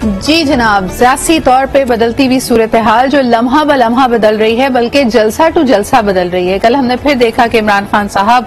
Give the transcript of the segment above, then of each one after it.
जी जनाब, सियासी तौर पे बदलती हुई सूरत हाल जो लम्हा ब लम्हा बदल रही है, बल्कि जलसा टू जलसा बदल रही है। कल हमने फिर देखा कि इमरान खान साहब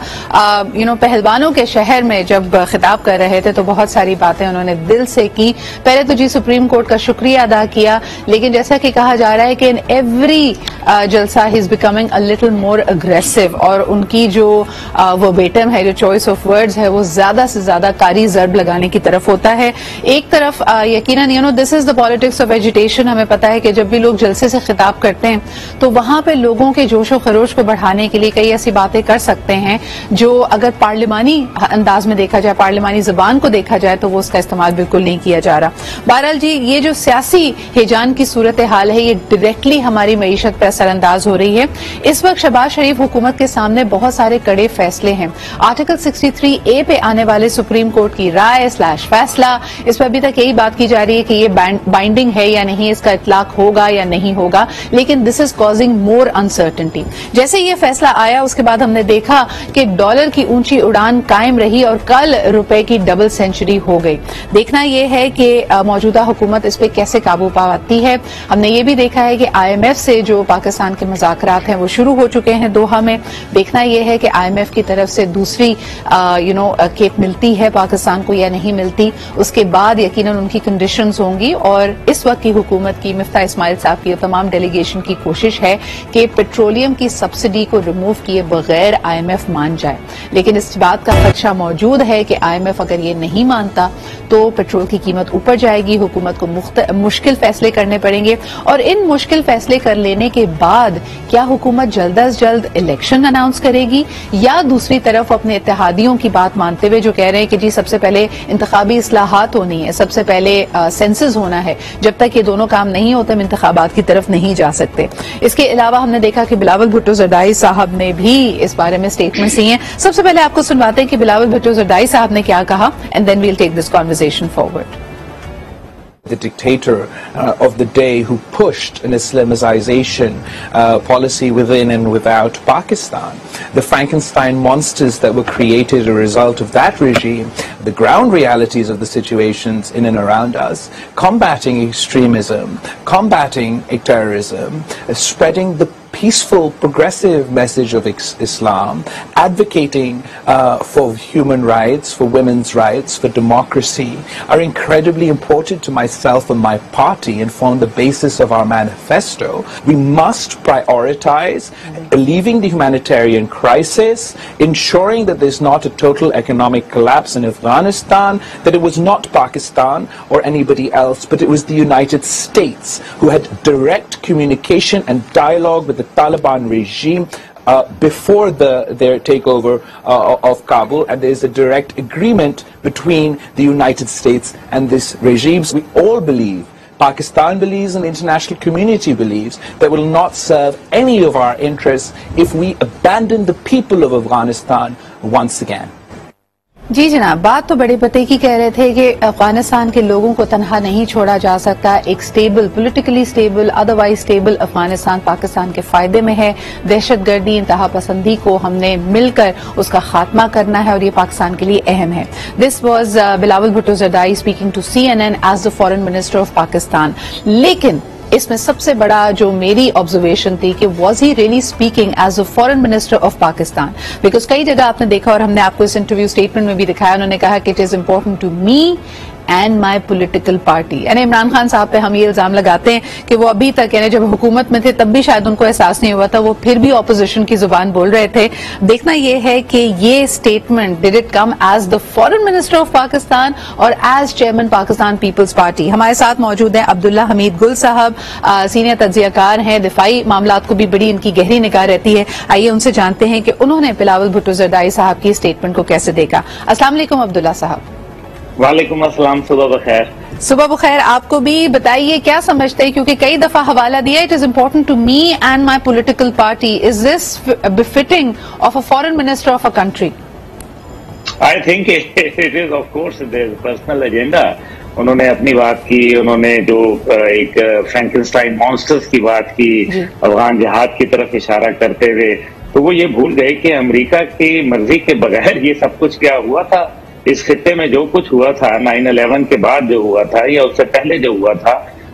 पहलवानों के शहर में जब खिताब कर रहे थे तो बहुत सारी बातें उन्होंने दिल से की। पहले तो जी सुप्रीम कोर्ट का शुक्रिया अदा किया, लेकिन जैसा कि कहा जा रहा है कि इन एवरी जलसा he is becoming a little more aggressive, और उनकी जो वो बेटम है, जो चॉइस ऑफ वर्ड्स है, वो ज्यादा से ज्यादा कारी जर्ब लगाने की तरफ होता है। एक तरफ यकीनन this is the politics of agitation. हमें पता है कि जब भी लोग जलसे से खिताब करते हैं तो वहां पे लोगों के जोशो खरोश को बढ़ाने के लिए कई ऐसी बातें कर सकते हैं जो अगर पार्लिमानी अंदाज में देखा जाए, पार्लिमानी जुबान को देखा जाए, तो वो उसका इस्तेमाल बिल्कुल नहीं किया जा रहा। बहरहाल जी, ये जो सियासी हिजान की सूरत हाल है, ये डायरेक्टली हमारी मईशत पर असरअंदाज हो रही है। इस वक्त शहबाज शरीफ हुकूमत के सामने बहुत सारे कड़े फैसले हैं। आर्टिकल 63A पे आने वाले सुप्रीम कोर्ट की राय / फैसला, इस पर अभी तक यही बात की जा रही है कि ये बाइंडिंग है या नहीं, इसका इतलाक होगा या नहीं होगा, लेकिन this is causing more uncertainty. जैसे ये फैसला आया उसके बाद हमने देखा कि डॉलर की ऊंची उड़ान कायम रही और कल रुपए की डबल सेंचुरी हो गई। देखना यह है कि मौजूदा हुकूमत इस पर कैसे काबू पाती है। हमने ये भी देखा है कि IMF से जो पाकिस्तान के मुज़ाकरात हैं वो शुरू हो चुके हैं दोहा में। देखना यह है कि IMF की तरफ से दूसरी केप मिलती है पाकिस्तान को या नहीं मिलती। उसके बाद यकीनन उनकी कंडीशंस होंगी, और इस वक्त की हुकूमत की, मिफ्ता इस्माइल साहब की, तमाम डेलीगेशन की कोशिश है कि पेट्रोलियम की सब्सिडी को रिमूव किए बगैर IMF मान जाए। लेकिन इस बात का खदशा मौजूद है कि IMF अगर ये नहीं मानता तो पेट्रोल की कीमत ऊपर जाएगी, हुकूमत को मुश्किल फैसले करने पड़ेंगे, और इन मुश्किल फैसले कर लेने के बाद क्या हुकूमत जल्द अज जल्द इलेक्शन अनाउंस करेगी, या दूसरी तरफ अपने इत्तेहादियों की बात मानते हुए जो कह रहे हैं कि जी सबसे पहले इंतखाबी इस्लाहात होनी है, सबसे पहले सेंसस होना है, जब तक ये दोनों काम नहीं होते हम इंतखाबात की तरफ नहीं जा सकते। इसके अलावा हमने देखा कि बिलावल भुट्टो ज़रदारी साहब ने भी इस बारे में स्टेटमेंट्स दी हैं। सबसे पहले आपको सुनवाते हैं कि बिलावल भुट्टो ज़रदारी साहब ने क्या कहा, and then we'll take this conversation forward. The dictator of the day who pushed an Islamization policy within and without Pakistan. The Frankenstein monsters that were created as a result of that regime, the ground realities of the situations in and around us, combating extremism, combating terrorism, spreading the peaceful, progressive message of Islam, advocating for human rights, for women's rights, for democracy, are incredibly important to myself and my party and form the basis of our manifesto. We must prioritize relieving the humanitarian crisis, ensuring that there's not a total economic collapse in Afghanistan, that it was not Pakistan or anybody else, but it was the United States who had direct communication and dialogue with the Taliban regime before their takeover of Kabul, and there is a direct agreement between the United States and this regime. We all believe, Pakistan believes and the international community believes, that will not serve any of our interests if we abandon the people of Afghanistan once again. जी जनाब, बात तो बड़े पते की कह रहे थे कि अफगानिस्तान के लोगों को तनहा नहीं छोड़ा जा सकता। एक stable, politically stable, otherwise stable Afghanistan Pakistan के फायदे में है। दहशतगर्दी, इंतहा पसंदी को हमने मिलकर उसका खात्मा करना है, और ये पाकिस्तान के लिए अहम है। This was Bilawal Bhutto Zardari speaking to CNN as the foreign minister of Pakistan. लेकिन इसमें सबसे बड़ा जो मेरी ऑब्जर्वेशन थी कि was he really speaking as a foreign minister of Pakistan, because कई जगह आपने देखा, और हमने आपको इस इंटरव्यू स्टेटमेंट में भी दिखाया, उन्होंने कहा कि it is important to me and my political party. यानी इमरान खान साहब पे हम ये इल्जाम लगाते हैं कि वो अभी तक, यानी जब हुकूमत में थे तब भी शायद उनको एहसास नहीं हुआ था, वो फिर भी ऑपोजिशन की जुबान बोल रहे थे। देखना ये है कि ये statement did it come as the foreign minister of Pakistan और as chairman Pakistan Peoples Party. हमारे साथ मौजूद हैं अब्दुल्ला हमीद गुल साहब, सीनियर तज्जियाकार हैं, दिफाई मामलात को भी बड़ी इनकी गहरी निगाह रहती है। आइए उनसे जानते हैं कि उन्होंने बिलावल भुट्टो ज़रदारी साहब की स्टेटमेंट को कैसे देखा। अस्सलाम वालेकुम अब्दुल्ला साहब। वालेकुम अस्सलाम, सुबह बखैर। सुबह बखैर आपको भी। बताइए क्या समझते हैं, क्योंकि कई दफा हवाला दिया, it is important to me and my political party. Is this befitting of a foreign minister of a country? I think it is of course their personal agenda. उन्होंने अपनी बात की, उन्होंने जो एक फ्रैंकेनस्टाइन मॉन्स्टर्स की बात की, अफगान जिहाद की तरफ इशारा करते हुए, तो वो ये भूल गए कि अमेरिका की मर्जी के बगैर ये सब कुछ क्या हुआ था। इस खित्ते में जो कुछ हुआ था 9/11 के बाद जो हुआ था या उससे पहले जो हुआ था,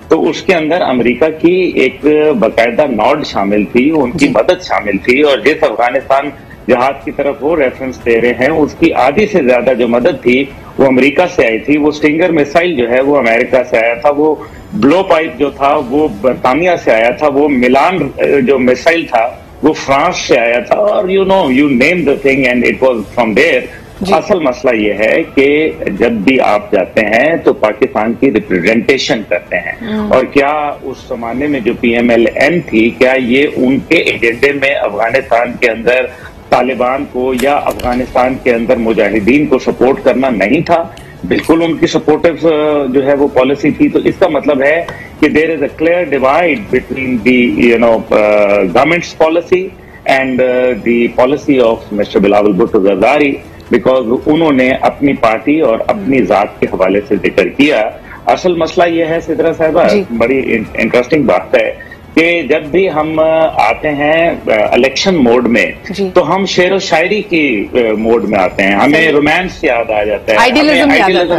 तो उसके अंदर अमेरिका की एक बाकायदा नॉड शामिल थी, उनकी मदद शामिल थी। और जिस अफगानिस्तान जहाज की तरफ वो रेफरेंस दे रहे हैं, उसकी आधी से ज्यादा जो मदद थी वो अमेरिका से आई थी। वो स्टिंगर मिसाइल जो है वो अमेरिका से आया था, वो ब्लो पाइप जो था वो बरतानिया से आया था, वो मिलान जो मिसाइल था वो फ्रांस से आया था, और you name the thing and it was from there. असल मसला ये है कि जब भी आप जाते हैं तो पाकिस्तान की रिप्रेजेंटेशन करते हैं, और क्या उस जमाने में जो PMLN थी, क्या ये उनके एजेंडे में अफगानिस्तान के अंदर तालिबान को या अफगानिस्तान के अंदर मुजाहिदीन को सपोर्ट करना नहीं था? बिल्कुल उनकी सपोर्टिव जो है वो पॉलिसी थी। तो इसका मतलब है कि there is a clear divide between the government's policy and the policy of Mr Bilawal Bhutto Zardari, because उन्होंने अपनी पार्टी और अपनी जात के हवाले से जिक्र किया। असल मसला यह है सिद्रा साहिबा, बड़ी इंटरेस्टिंग बात है कि जब भी हम आते हैं इलेक्शन मोड में तो हम शेर व शायरी की मोड में आते हैं, हमें रोमांस याद आ जाता है, आइडियलिज्म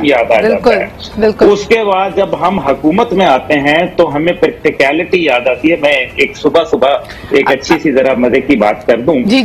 याद आ जाता है। उसके बाद जब हम हुकूमत में आते हैं तो हमें प्रैक्टिकलिटी याद आती है। मैं एक सुबह एक अच्छी सी जरा मजे की बात कर दूं कि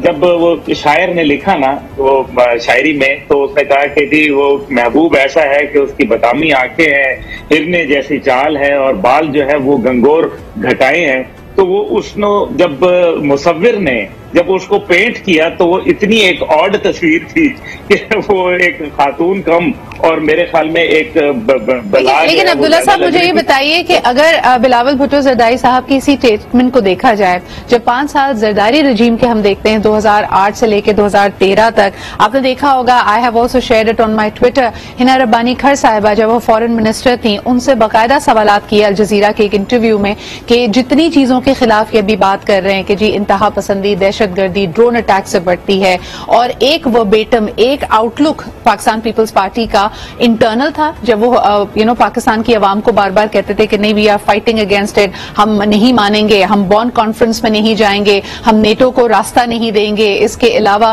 जब वो शायर ने लिखा ना वो शायरी में, तो उसने कहा कि जी वो महबूब ऐसा है कि उसकी बदामी आंखें हैं, हिरने जैसी चाल है, और बाल जो है वो गंगोर घटाए हैं। तो वो उसने जब मुसव्विर ने जब उसको पेंट किया तो वो इतनी एक ऑड तस्वीर थी कि वो एक खातून कम और मेरे ख्याल में एक लेकिन अब्दुल्ला साहब मुझे ये बताइए कि अगर बिलावल भुट्टो जरदारी साहब की इसी स्टेटमेंट को देखा जाए, जब 5 साल जरदारी रजीम के हम देखते हैं 2008 से लेकर 2013 तक, आपने देखा होगा, I have also shared it on my Twitter, Hina Rabbani खर साहिबा जब वो फॉरेन मिनिस्टर थी, उनसे बाकायदा सवालात किए अल जजीरा के एक इंटरव्यू में कि जितनी चीजों के खिलाफ ये भी बात कर रहे हैं कि जी इंतहा पसंदी, दहशतगर्दी, ड्रोन अटैक से बढ़ती है, और एक वर्बेटम एक आउटलुक पाकिस्तान पीपल्स पार्टी का इंटरनल था जब वो पाकिस्तान की आवाम को बार बार कहते थे कि नहीं we are fighting against it, हम नहीं मानेंगे, हम बॉन कॉन्फ्रेंस में नहीं जाएंगे, हम नेटो को रास्ता नहीं देंगे, इसके अलावा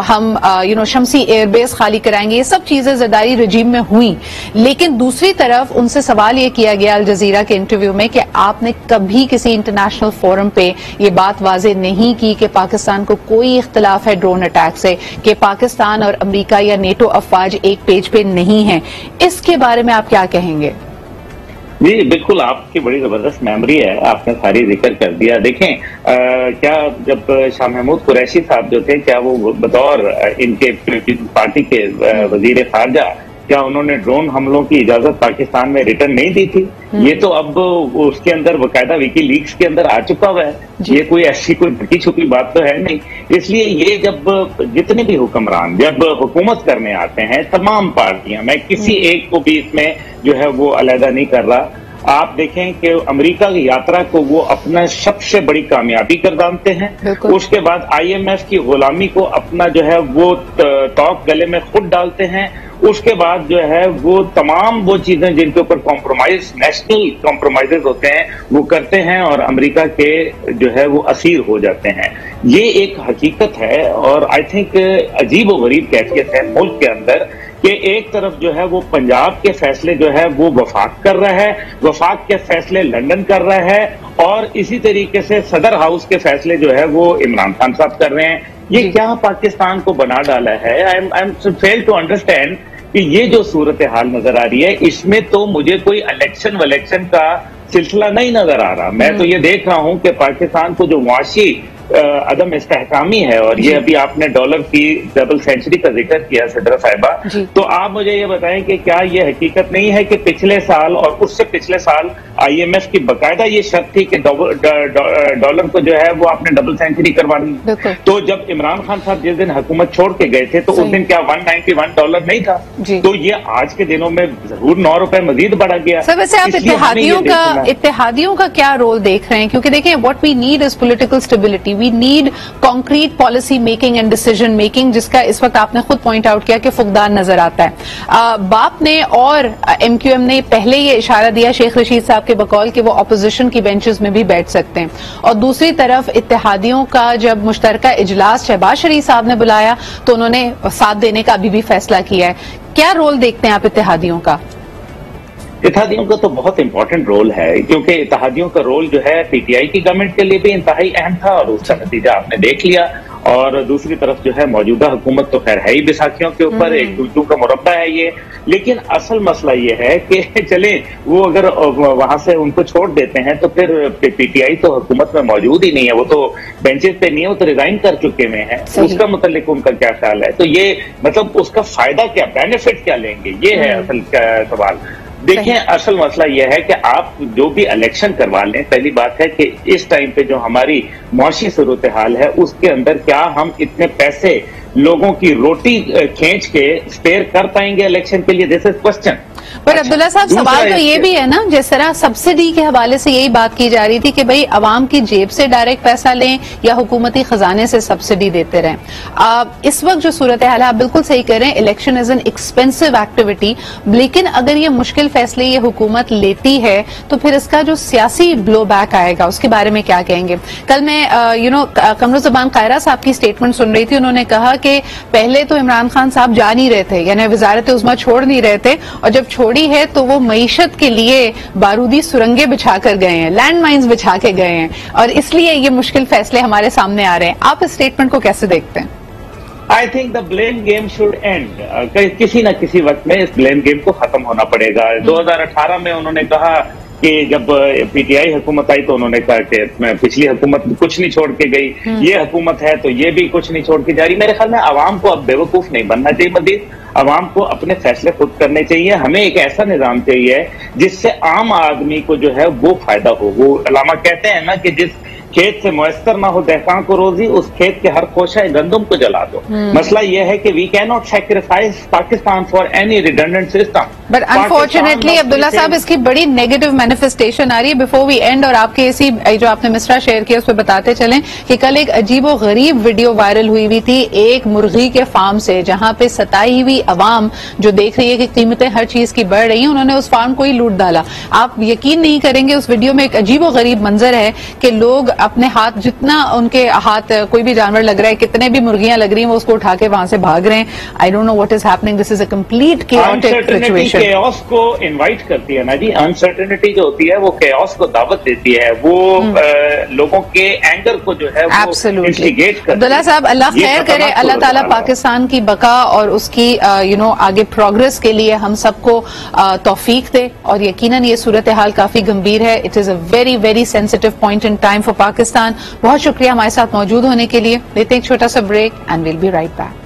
हम शमसी एयरबेस खाली कराएंगे। ये सब चीजें जरदारी रजीम में हुई। लेकिन दूसरी तरफ उनसे सवाल ये किया गया अल जजीरा के इंटरव्यू में कि आपने कभी किसी इंटरनेशनल फोरम पे ये बात वाजे नहीं की कि पाकिस्तान को कोई इख्तलाफ है ड्रोन अटैक से, कि पाकिस्तान और अमेरिका या नेटो अफवाज एक पेज पे नहीं है। इसके बारे में आप क्या कहेंगे? जी बिल्कुल, आपकी बड़ी जबरदस्त मेमोरी है, आपने सारी जिक्र कर दिया। देखें क्या जब शाह महमूद कुरैशी साहब जो थे, क्या वो बतौर इनके पार्टी के वजीर खारजा, क्या उन्होंने ड्रोन हमलों की इजाजत पाकिस्तान में रिटर्न नहीं दी थी? ये तो अब उसके अंदर बाकायदा विकीलीक्स के अंदर आ चुका हुआ है, ये कोई ऐसी कोई ढकी छुपी बात तो है नहीं। इसलिए ये जब जितने भी हुक्मरान जब हुकूमत करने आते हैं, तमाम पार्टियां, मैं किसी एक को भी इसमें जो है वो अलहदा नहीं कर रहा, आप देखें कि अमेरिका की यात्रा को वो अपना सबसे बड़ी कामयाबी कर जानते हैं। उसके बाद IMF की गुलामी को अपना जो है वो तौक गले में खुद डालते हैं। उसके बाद जो है वो तमाम वो चीजें जिनके ऊपर कॉम्प्रोमाइज, नेशनल कॉम्प्रोमाइजेस होते हैं, वो करते हैं और अमेरिका के जो है वो असीर हो जाते हैं। ये एक हकीकत है और आई थिंक अजीब व गरीब कैफियत है मुल्क के अंदर कि एक तरफ जो है वो पंजाब के फैसले जो है वो वफाक कर रहा है, वफाक के फैसले लंदन कर रहा है, और इसी तरीके से सदर हाउस के फैसले जो है वो इमरान खान साहब कर रहे हैं। ये क्या पाकिस्तान को बना डाला है? I am fail to understand कि ये जो सूरत हाल नजर आ रही है, इसमें तो मुझे कोई इलेक्शन का सिलसिला नहीं नजर आ रहा। मैं तो ये देख रहा हूं कि पाकिस्तान को जो मुआशी अदम इस्तेहकामी है, और ये अभी आपने डॉलर की डबल सेंचुरी का जिक्र किया सिद्रा साहिबा, तो आप मुझे ये बताएं कि क्या ये हकीकत नहीं है कि पिछले साल और उससे पिछले साल IMF की बकायदा ये शर्त थी कि डॉलर को जो है वो आपने डबल सेंचुरी करवानी। तो जब इमरान खान साहब जिस दिन हुकूमत छोड़ के गए थे तो उस दिन क्या $191 नहीं था? तो ये आज के दिनों में जरूर ₹9 मजीद बढ़ा गया। सर वैसे आप इत्तेहादियों का क्या रोल देख रहे हैं? क्योंकि देखें, what we need is political stability, we need concrete policy making and decision making, जिसका इस वक्त आपने खुद पॉइंट आउट किया कि फुकदान नजर आता है। बाप ने और MQM ने पहले ये इशारा दिया शेख रशीद साहब के बकौल कि वो अपोजिशन की बेंचेस में भी बैठ सकते हैं, और दूसरी तरफ इत्तेहादियों का जब मुश्तरका इजलास शहबाज शरीफ साहब ने बुलाया तो उन्होंने साथ देने का अभी भी फैसला किया है। क्या रोल देखते हैं आप इत्तेहादियों का? इत्तेहादियों का तो बहुत इंपॉर्टेंट रोल है, क्योंकि इत्तेहादियों का रोल जो है PTI की गवर्नमेंट के लिए भी इंतहाई अहम था और उसका नतीजा आपने देख लिया। और दूसरी तरफ जो है मौजूदा हुकूमत तो खैर है ही बैसाखियों के ऊपर, एक टू का मुरब्बा है ये। लेकिन असल मसला ये है कि चले वो अगर वहां से उनको छोड़ देते हैं तो फिर PTI तो हुकूमत में मौजूद ही नहीं है, वो तो बेंचेस पे नहीं है, वो तो रिजाइन कर चुके हुए हैं। उसका मुतल्लिक उनका क्या ख्याल है? तो ये मतलब उसका फायदा क्या, बेनिफिट क्या लेंगे, ये है असल सवाल। देखिए, असल मसला यह है कि आप जो भी इलेक्शन करवा लें, पहली बात है कि इस टाइम पे जो हमारी मुआशी सूरत हाल है उसके अंदर क्या हम इतने पैसे लोगों की रोटी खींच के स्पेयर कर पाएंगे इलेक्शन के लिए? This is question. पर अब्दुल्ला साहब, सवाल तो ये भी है ना, जिस तरह सब्सिडी के हवाले से यही बात की जा रही थी कि भाई अवाम की जेब से डायरेक्ट पैसा लें या हुकूमती खजाने से सब्सिडी देते रहें। इस वक्त जो सूरत हाल है, आप बिल्कुल सही कह रहे हैं, election is an expensive activity, लेकिन अगर ये मुश्किल फैसले ये हुकूमत लेती है तो फिर इसका जो सियासी ब्लो बैक आएगा उसके बारे में क्या कहेंगे? कल मैं कमरुज़्ज़मान कायरा साहब की स्टेटमेंट सुन रही थी, उन्होंने कहा कि पहले तो इमरान खान साहब जा नहीं रहे थे, यानी वजारत उज़्मा छोड़ नहीं रहे थे, और जब छोड़ी है तो वो मईशत के लिए बारूदी सुरंगें बिछा कर गए हैं, लैंड माइन्स बिछा के गए हैं, और इसलिए ये मुश्किल फैसले हमारे सामने आ रहे हैं। आप इस स्टेटमेंट को कैसे देखते हैं? I think the blame game should and. किसी न किसी वक्त में इस ब्लेम गेम को खत्म होना पड़ेगा। 2018 में उन्होंने कहा कि जब PTI हुकूमत आई तो उन्होंने कहा कि पिछली हुकूमत कुछ नहीं छोड़ के गई, ये हुकूमत है तो ये भी कुछ नहीं छोड़ के जा रही। मेरे ख्याल में आवाम को अब बेवकूफ नहीं बनना चाहिए, मजीद आवाम को अपने फैसले खुद करने चाहिए। हमें एक ऐसा निजाम चाहिए जिससे आम आदमी को जो है वो फायदा हो। वो अलामा कहते हैं ना कि जिस खेत से मुयस्सर ना हो दहकान को रोजी, उस खेत के हर खोशा गंदम को जला दो। मसला यह है कि we can not sacrifice Pakistan for any redundant system. But unfortunately Abdullah साहब, इसकी बड़ी नेगेटिव मैनिफेस्टेशन आ रही है। बिफोर वी एंड, और आपके इसी जो आपने मिसरा शेयर किया उस पर बताते चलें कि कल एक अजीबो गरीब वीडियो वायरल हुई थी एक मुर्गी के फार्म से, जहां पे सताई हुई अवाम जो देख रही है कि कीमतें हर चीज की बढ़ रही हैं, उन्होंने उस फार्म को ही लूट डाला। आप यकीन नहीं करेंगे, उस वीडियो में एक अजीबो गरीब मंजर है कि लोग अपने हाथ, जितना उनके हाथ कोई भी जानवर लग रहा है, कितने भी मुर्गियां लग रही हैं, वो उसको उठा के वहां से भाग रहे हैं। I don't know what is happening, this is a complete chaotic situation. Chaos को इनवाइट करती है ना जी, अनसर्टेनिटी जो होती है वो केओस को दावत देती है, वो लोगों के एंगर को जो है वो इंस्टिगेट करती है। अब्दुल्ला साहब, अल्लाह खैर करे, अल्लाह ताला पाकिस्तान की बका और उसकी आगे प्रोग्रेस के लिए हम सबको तौफीक दे, और यकीनन ये सूरत हाल काफी गंभीर है। It is a very very sensitive point in time for Pakistan. बहुत शुक्रिया हमारे साथ मौजूद होने के लिए। लेते हैं एक छोटा सा break and will be right back.